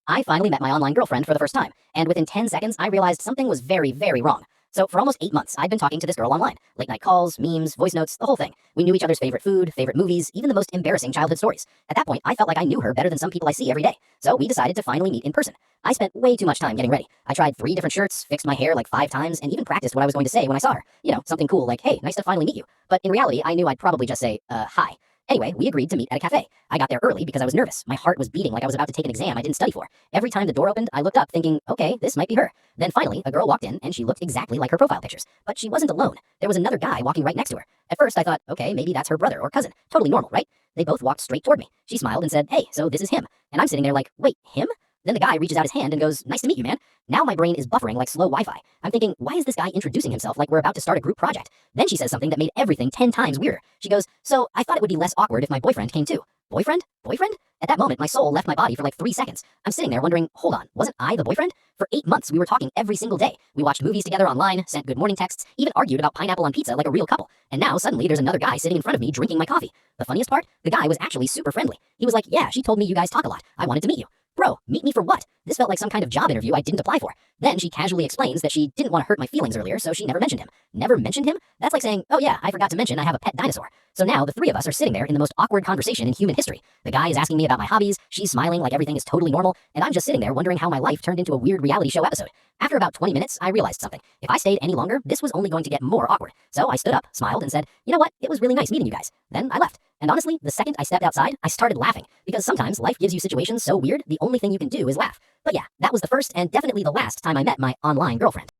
I finally met my online girlfriend for the first time, and within 10 seconds, I realized something was very, very wrong. So for almost 8 months, I'd been talking to this girl online. Late night calls, memes, voice notes, the whole thing. We knew each other's favorite food, favorite movies, even the most embarrassing childhood stories. At that point, I felt like I knew her better than some people I see every day. So we decided to finally meet in person. I spent way too much time getting ready. I tried 3 different shirts, fixed my hair like 5 times, and even practiced what I was going to say when I saw her. You know, something cool like, hey, nice to finally meet you. But in reality, I knew I'd probably just say, hi. Anyway, we agreed to meet at a cafe. I got there early because I was nervous. My heart was beating like I was about to take an exam I didn't study for. Every time the door opened, I looked up thinking, okay, this might be her. Then finally, a girl walked in and she looked exactly like her profile pictures. But she wasn't alone. There was another guy walking right next to her. At first, I thought, okay, maybe that's her brother or cousin. Totally normal, right? They both walked straight toward me. She smiled and said, hey, so this is him. And I'm sitting there like, wait, him? Then the guy reaches out his hand and goes, nice to meet you, man. Now my brain is buffering like slow Wi-Fi. I'm thinking, why is this guy introducing himself like we're about to start a group project? Then she says something that made everything 10 times weirder. She goes, so I thought it would be less awkward if my boyfriend came too. Boyfriend? Boyfriend? At that moment, my soul left my body for like 3 seconds. I'm sitting there wondering, hold on, wasn't I the boyfriend? For 8 months, we were talking every single day. We watched movies together online, sent good morning texts, even argued about pineapple on pizza like a real couple. And now suddenly there's another guy sitting in front of me drinking my coffee. The funniest part? The guy was actually super friendly. He was like, yeah, she told me you guys talk a lot. I wanted to meet you. Bro, meet me for what? This felt like some kind of job interview I didn't apply for. Then she casually explains that she didn't want to hurt my feelings earlier, so she never mentioned him. Never mentioned him? That's like saying, oh yeah, I forgot to mention I have a pet dinosaur. So now the 3 of us are sitting there in the most awkward conversation in human history. The guy is asking me about my hobbies, she's smiling like everything is totally normal, and I'm just sitting there wondering how my life turned into a weird reality show episode. After about 20 minutes, I realized something. If I stayed any longer, this was only going to get more awkward. So I stood up, smiled, and said, you know what, it was really nice meeting you guys. Then I left. And honestly, the second I stepped outside, I started laughing. Because sometimes life gives you situations so weird, the only thing you can do is laugh. But yeah, that was the first and definitely the last time I met my online girlfriend.